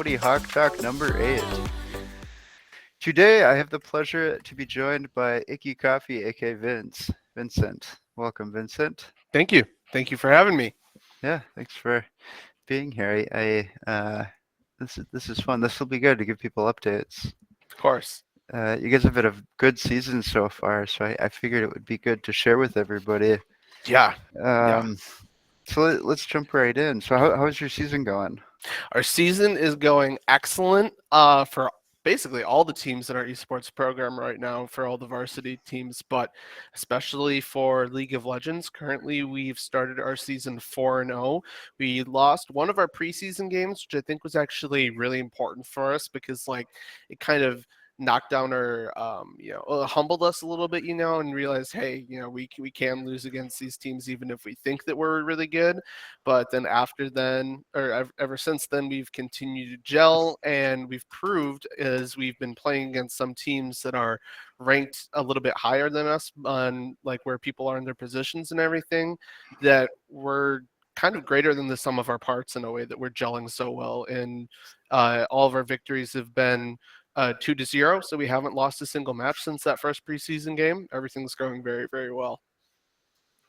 Dunwoody Hawk Talk number 8. Today, I have the pleasure to be joined by IckyCoffee, aka Vincent. Welcome, Vincent. Thank you. Thank you for having me. Yeah, thanks for being here. This is fun. This will be good to give people updates. Of course. You guys have had a good season so far, so I figured it would be good to share with everybody. Yeah. Yeah. Um, so let's jump right in. So how's your season going? Our season is going excellent for basically all the teams in our esports program right now, for all the varsity teams, but especially for League of Legends. Currently, we've started our season 4-0. We lost one of our preseason games, which I think was actually really important for us because, like, it kind of knocked down our, humbled us a little bit, and realized, hey, we can lose against these teams even if we think that we're really good. But then after then, or ever since then, we've continued to gel, and we've proved as we've been playing against some teams that are ranked a little bit higher than us on like where people are in their positions and everything, that we're kind of greater than the sum of our parts in a way that we're gelling so well. And all of our victories have been 2-0, so we haven't lost a single match since that first preseason game. Everything's going very, very well.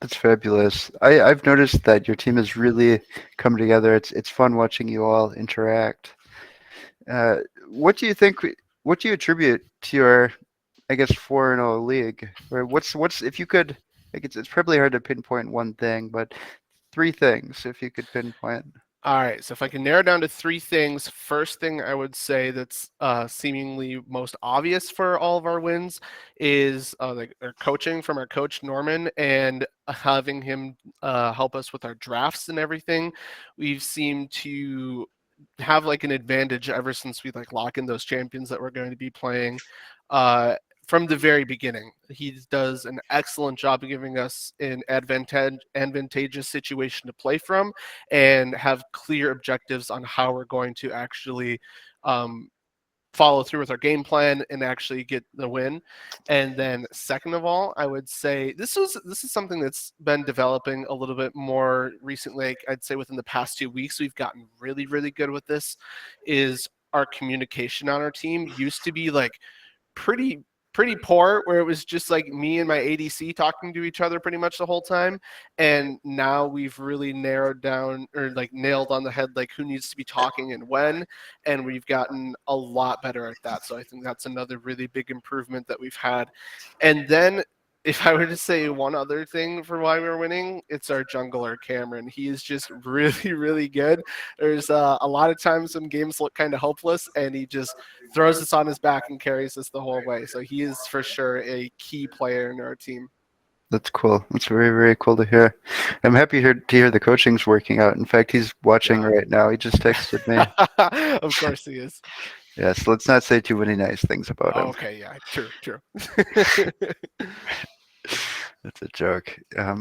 That's fabulous. I've noticed that your team has really come together. It's fun watching you all interact. Uh, what do you think? What do you attribute to your, I guess, 4-0 league? Or what's if you could? Like it's probably hard to pinpoint one thing, but 3 things if you could pinpoint. All right, so if I can narrow down to 3 things, first thing I would say that's seemingly most obvious for all of our wins is like our coaching from our coach Norman, and having him help us with our drafts and everything. We've seemed to have like an advantage ever since we like lock in those champions that we're going to be playing. Uh, from the very beginning, he does an excellent job of giving us an advantageous situation to play from, and have clear objectives on how we're going to actually follow through with our game plan and actually get the win. And then second of all, I would say this is something that's been developing a little bit more recently. Like I'd say within the past 2 weeks, we've gotten really, really good with this. Is our communication on our team used to be like pretty poor, where it was just like me and my ADC talking to each other pretty much the whole time. And now we've really narrowed down, or like nailed on the head, like who needs to be talking and when. And we've gotten a lot better at that. So I think that's another really big improvement that we've had. And then if I were to say one other thing for why we're winning, it's our jungler, Cameron. He is just really, really good. There's a lot of times when games look kind of hopeless, and he just throws us on his back and carries us the whole way. So he is for sure a key player in our team. That's cool. That's very, very cool to hear. I'm happy to hear the coaching's working out. In fact, he's watching right now. He just texted me. Of course he is. Yes, let's not say too many nice things about him. Okay, yeah, true. That's a joke.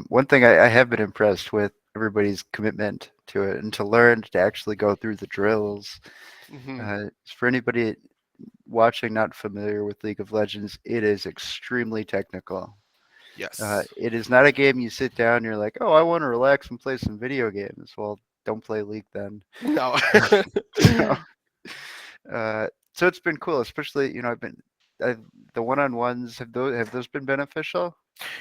One thing I have been impressed with everybody's commitment to it and to learn to actually go through the drills. For anybody watching not familiar with League of Legends, it is extremely technical. Yes. It is not a game you sit down and you're like, oh, I want to relax and play some video games. Well, don't play League then. No. So it's been cool, especially the one-on-ones. Have those been beneficial?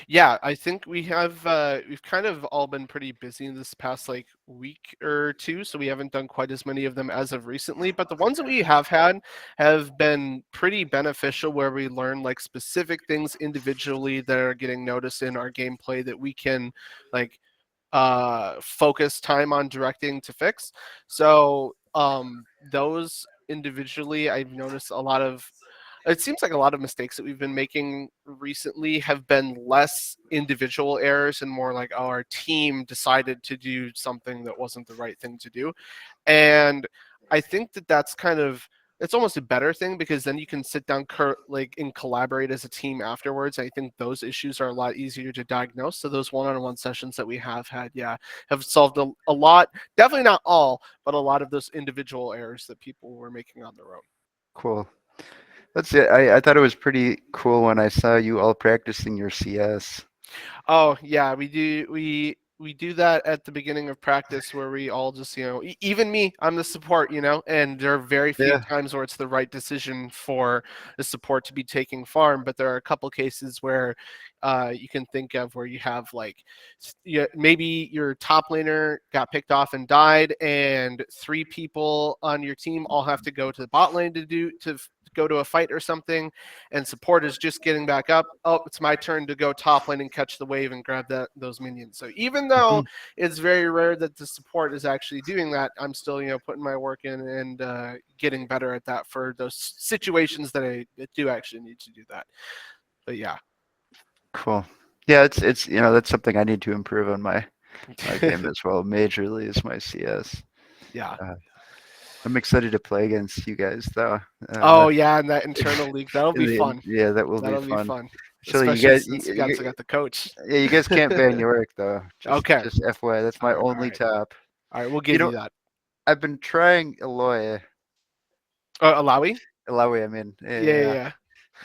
Yeah, I think we've kind of all been pretty busy in this past like week or two, so we haven't done quite as many of them as of recently. But the ones that we have had have been pretty beneficial, where we learn like specific things individually that are getting noticed in our gameplay that we can like focus time on directing to fix. So those individually, I've noticed a lot of, it seems like a lot of mistakes that we've been making recently have been less individual errors and more like, oh, our team decided to do something that wasn't the right thing to do. And I think that that's kind of, it's almost a better thing, because then you can sit down like and collaborate as a team afterwards. I think those issues are a lot easier to diagnose. So those one-on-one sessions that we have had, yeah, have solved a lot. Definitely not all, but a lot of those individual errors that people were making on their own. Cool. That's it. I thought it was pretty cool when I saw you all practicing your CS. Oh yeah, we do. We we do that at the beginning of practice where we all just, even me, I'm the support, and there are very few Yeah. times where it's the right decision for the support to be taking farm, but there are a couple cases where you can think of where you have like maybe your top laner got picked off and died, and three people on your team all have to go to the bot lane to go to a fight or something, and support is just getting back up. Oh, it's my turn to go top lane and catch the wave and grab those minions. So even though Mhm. it's very rare that the support is actually doing that, I'm still putting my work in and getting better at that for those situations that I do actually need to do that. But yeah. Cool. Yeah, it's that's something I need to improve on my game as well. Majorly is my CS. Yeah. Uh, I'm excited to play against you guys though. Oh yeah, in that internal league, that'll be fun. Yeah, that will be That'll be fun. fun, Actually, especially since you guys got the coach. yeah, you guys can't ban York though. Okay. Just FYI, that's my All only right. top. All right. We'll You give know, you that. I've been trying Eloy. Alawi? Eloy, I mean, Yeah, yeah, yeah.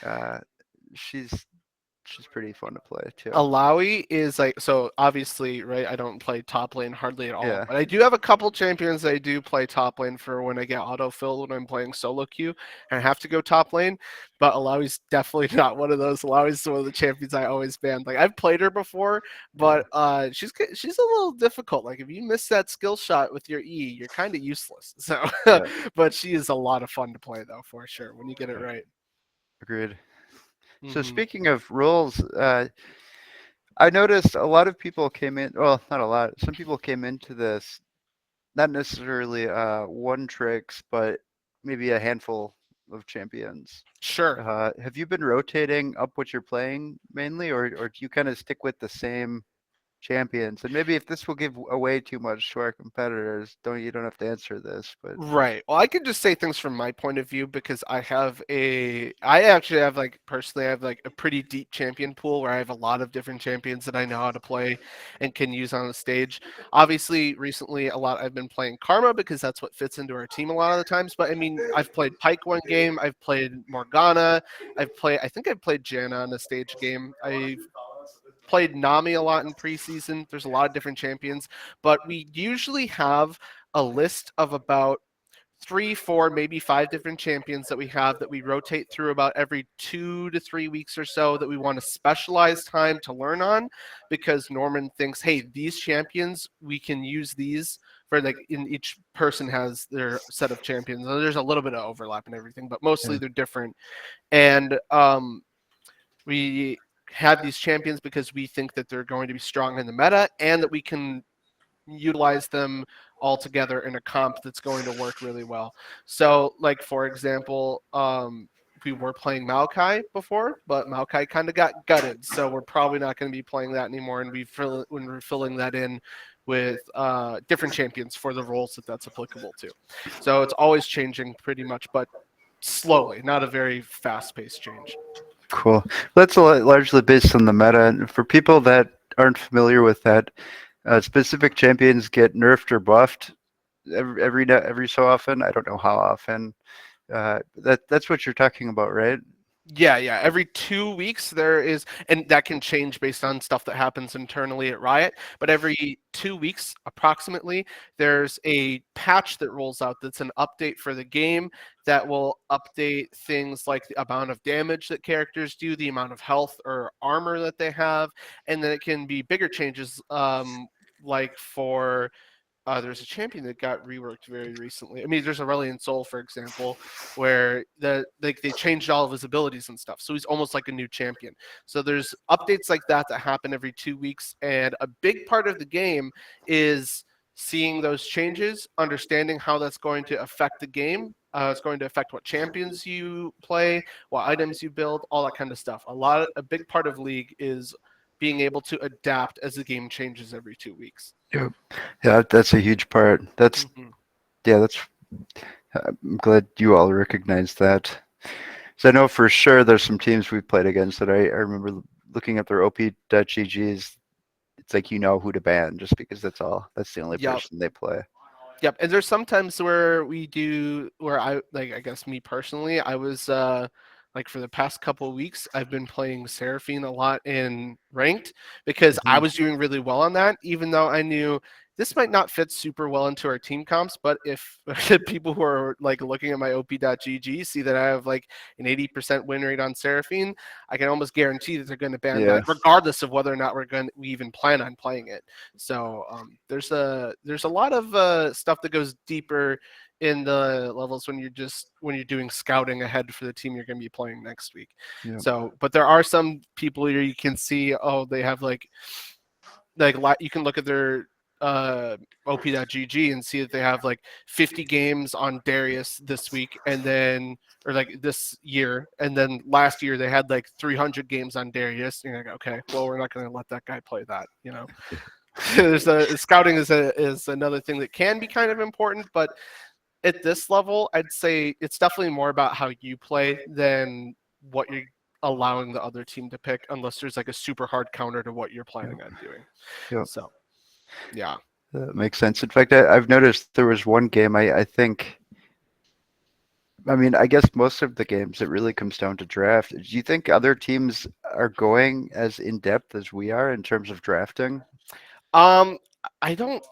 yeah. Uh, she's she's pretty fun to play too. Alawi is like, so obviously, right? I don't play top lane hardly at all, Yeah. but I do have a couple champions I do play top lane for when I get autofilled when I'm playing solo queue and I have to go top lane. But Alawi's definitely not one of those. Alawi's one of the champions I always ban. Like I've played her before, but she's a little difficult. Like if you miss that skill shot with your E, you're kind of useless. So, Yeah. but she is a lot of fun to play though, for sure, when you get it right. Agreed. So Hmm. speaking of roles, I noticed a lot of people came in. Well, not a lot. Some people came into this not necessarily one tricks, but maybe a handful of champions. Sure. Have you been rotating up what you're playing mainly, or do you kind of stick with the same champions? And maybe if this will give away too much to our competitors, you don't have to answer this, but Right. Well, I can just say things from my point of view because I actually have like personally, I have like a pretty deep champion pool where I have a lot of different champions that I know how to play and can use on the stage. Obviously, recently I've been playing Karma because that's what fits into our team a lot of the times. But I mean, I've played Pike one game, I've played Morgana, I think I've played Janna on a stage game. I've played Nami a lot in preseason. There's a lot of different champions, but we usually have a list of about three, four, maybe five different champions that we have that we rotate through about every 2 to 3 weeks or so that we want to specialize time to learn on because Norman thinks, hey, these champions, we can use these for like in each person has their set of champions. There's a little bit of overlap and everything, but mostly yeah. they're different. And we have these champions because we think that they're going to be strong in the meta and that we can utilize them all together in a comp that's going to work really well. So, like for example, we were playing Maokai before, but Maokai kind of got gutted, so we're probably not going to be playing that anymore. And when we're filling that in with different champions for the roles that's applicable to. So it's always changing pretty much, but slowly, not a very fast-paced change. Cool. That's largely based on the meta. And for people that aren't familiar with that, specific champions get nerfed or buffed every so often. I don't know how often. That's what you're talking about, right? Yeah, yeah. Every 2 weeks there is, and that can change based on stuff that happens internally at Riot. But every 2 weeks, approximately, there's a patch that rolls out that's an update for the game that will update things like the amount of damage that characters do, the amount of health or armor that they have, and then it can be bigger changes, like for there's a champion that got reworked very recently. I mean, there's Aurelion Sol, for example, where they changed all of his abilities and stuff. So he's almost like a new champion. So there's updates like that that happen every 2 weeks, and a big part of the game is seeing those changes, understanding how that's going to affect the game. It's going to affect what champions you play, what items you build, all that kind of stuff. A big part of League is being able to adapt as the game changes every 2 weeks. Yep. Yeah, that's a huge part. Mhm. Yeah, that's. I'm glad you all recognize that. So I know for sure there's some teams we've played against that I remember looking at their op.ggs. It's like you know who to ban just because that's the only Yep. person they play. Yep. And there's sometimes where I guess me personally, I was like for the past couple of weeks, I've been playing Seraphine a lot in ranked because I Mhm. was doing really well on that, even though I knew this might not fit super well into our team comps. But if people who are like looking at my op.gg see that I have like an 80% win rate on Seraphine, I can almost guarantee that they're going to ban Yeah. that, regardless of whether or not we even plan on playing it. So there's a lot of stuff that goes deeper in the levels when you're doing scouting ahead for the team you're going to be playing next week. Yeah. So, but there are some people here you can see, oh, they have like you can look at their op.gg and see that they have like 50 games on Darius this week, and then or like this year, and then last year they had like 300 games on Darius. And you're like, okay, well, we're not going to let that guy play that, you know. There's scouting is another thing that can be kind of important, but at this level, I'd say it's definitely more about how you play than what you're allowing the other team to pick, unless there's like a super hard counter to what you're planning on doing. Yeah. So, yeah. That makes sense. In fact, I've noticed there was one game I think. I mean, I guess most of the games it really comes down to draft. Do you think other teams are going as in depth as we are in terms of drafting? Um, I don't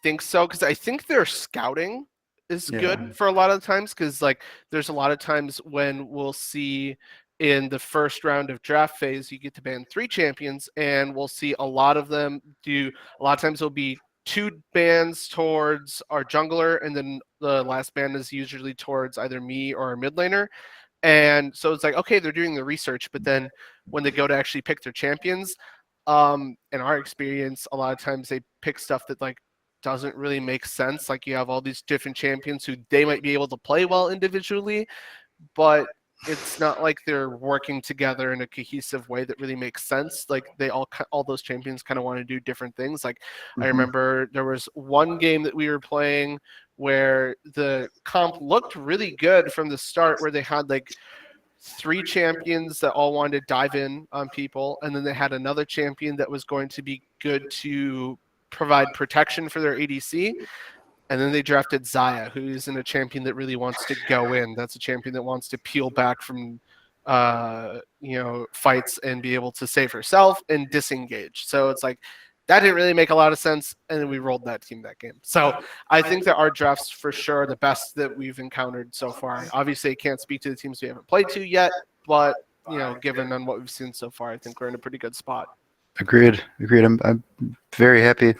think so because I think their scouting is Yeah. good for a lot of times because like there's a lot of times when we'll see in the first round of draft phase you get to ban 3 champions, and we'll see a lot of them do a lot of times there'll be 2 bans towards our jungler, and then the last ban is usually towards either me or our mid laner. And so it's like, okay, they're doing the research, but then when they go to actually pick their champions, in our experience, a lot of times they pick stuff that like doesn't really make sense. Like you have all these different champions who they might be able to play well individually, but it's not like they're working together in a cohesive way that really makes sense. Like they all those champions kind of want to do different things. Like I Hmm. remember there was one game that we were playing where the comp looked really good from the start, where they had like 3 champions that all wanted to dive in on people, and then they had another champion that was going to be good to provide protection for their ADC. And then they drafted Zaya, who isn't a champion that really wants to go in. That's a champion that wants to peel back from fights and be able to save herself and disengage. So it's like that didn't really make a lot of sense, and then we rolled that team that game. So I think that our drafts for sure are the best that we've encountered so far. Obviously, I can't speak to the teams we haven't played to yet, but given on what we've seen so far, I think we're in a pretty good spot. Agreed. Agreed. I'm very happy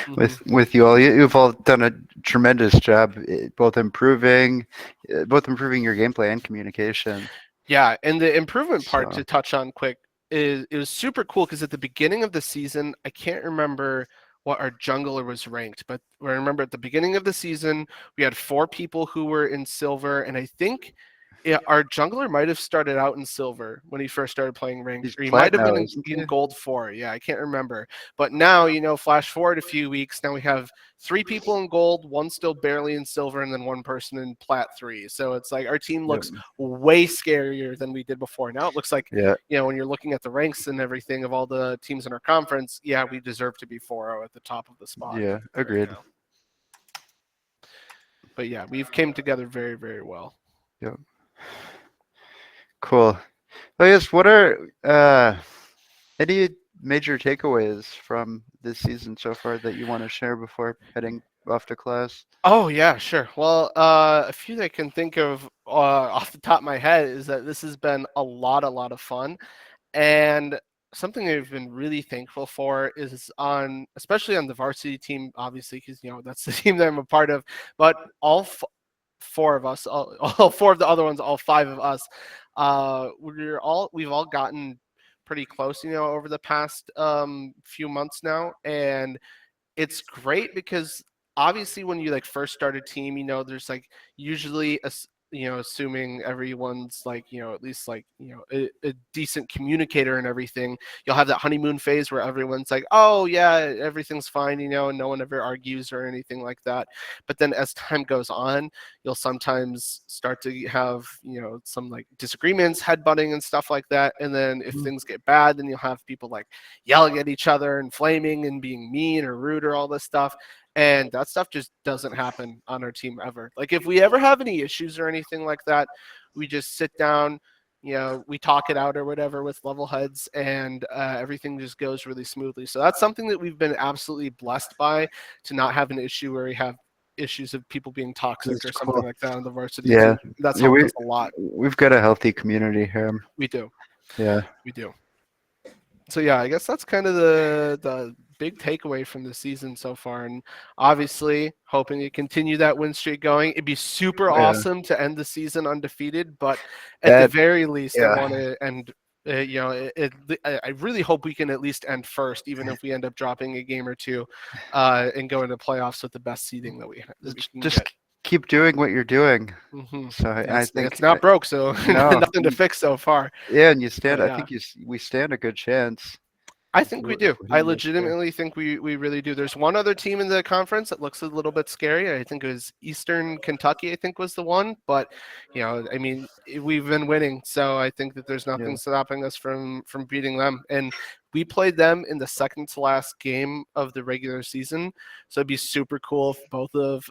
Mm-hmm. with you all. You've all done a tremendous job, both improving your gameplay and communication. Yeah, and the improvement part So to touch on quick is it was super cool because at the beginning of the season, I can't remember what our jungler was ranked, but I remember at the beginning of the season, we had 4 people who were in silver, and I think our jungler might have started out in silver when he first started playing ranked, he's or he might plat have been now, isn't he? in gold 4. Yeah, I can't remember. But now, flash forward a few weeks, now we have 3 people in gold, one still barely in silver, and then one person in plat 3. So it's like our team Yep. looks way scarier than we did before. Now it looks like, Yeah. when you're looking at the ranks and everything of all the teams in our conference, yeah, we deserve to be 4-0 at the top of the spot Yeah. right Agreed. now. But yeah, we've came together very, very well. Yep. Cool. I guess what are any major takeaways from this season so far that you want to share before heading off to class? Oh yeah, sure. Well, a few that I can think of off the top of my head is that this has been a lot of fun, and something I've been really thankful for is especially on the varsity team, obviously, because that's the team that I'm a part of. But all 4 of us, all 4 of the other ones, all 5 of us, we've all gotten pretty close, over the past few months now, and it's great because obviously when you like first start a team, there's like usually assuming everyone's like at least like a decent communicator and everything, you'll have that honeymoon phase where everyone's like, oh yeah, everything's fine, and no one ever argues or anything like that. But then as time goes on, you'll sometimes start to have some like disagreements, headbutting and stuff like that. And then if things get bad, then you'll have people like yelling at each other and flaming and being mean or rude or all this stuff. And that stuff just doesn't happen on our team ever. Like if we ever have any issues or anything like that, we just sit down, we talk it out or whatever with level heads, and everything just goes really smoothly. So that's something that we've been absolutely blessed by, to not have an issue where we have issues of people being toxic That's or something cool. like that on the varsity Yeah. team. That's Yeah, helped us a lot. we've got a healthy community here. We do. Yeah. We do. So yeah, I guess that's kind of the big takeaway from the season so far, and obviously hoping to continue that win streak going. It'd be super Yeah. awesome to end the season undefeated, but at the very least, I want to end. I really hope we can at least end first, even if we end up dropping a game or two, and go into playoffs with the best seeding that we can Just get. keep doing what you're doing. Mm-hmm. So I think it's not broke, so no, nothing to fix so far. yeah, and you stand. But I yeah. think we stand a good chance. I think we do. If I hit this year. legitimately think we really do. There's one other team in the conference that looks a little bit scary. I think it was Eastern Kentucky, I think was the one. But, I mean, we've been winning. So I think that there's nothing stopping us from beating them. And we played them in the second to last game of the regular season. So it'd be super cool if both of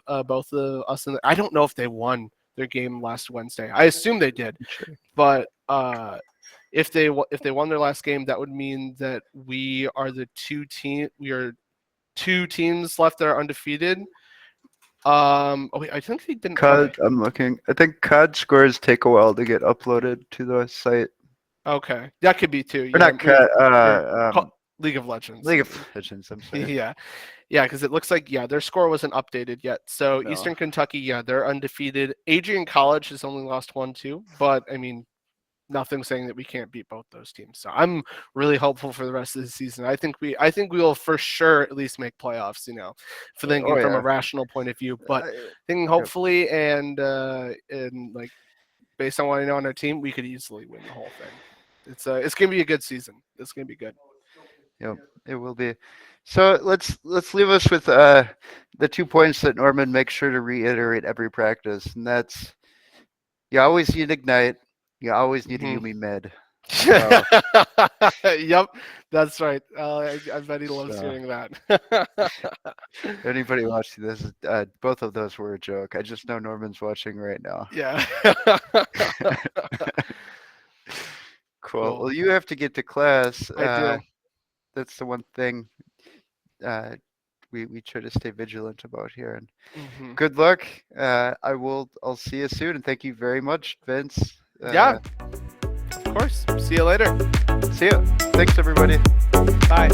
us and I don't know if they won their game last Wednesday. I assume they did. But if they won their last game, that would mean that we are two teams left that are undefeated. I think they didn't. COD, I'm looking. I think COD scores take a while to get uploaded to the site. Okay, that could be too. Or not COD. League of Legends. League of Legends. I'm sorry. Yeah, because it looks like their score wasn't updated yet. So No. Eastern Kentucky, they're undefeated. Adrian College has only lost 1-2, but I mean, nothing saying that we can't beat both those teams. So I'm really hopeful for the rest of the season. I think we will for sure at least make playoffs, for thinking from a rational point of view. But thinking hopefully and like based on what I know on our team, we could easily win the whole thing. It's gonna be a good season. It's gonna be good. Yep, it will be. So let's leave us with the 2 points that Norman makes sure to reiterate every practice, and that's you always need Ignite. You always need a Yumi mid. So. Yep, that's right. I bet he loves hearing that. Anybody watching this, both of those were a joke. I just know Norman's watching right now. Yeah. Cool. Well, you have to get to class. I do. That's the one thing we try to stay vigilant about here. And good luck. I'll see you soon. And thank you very much, Vince. Yeah, of course. See you later. See ya. Thanks, everybody. Bye.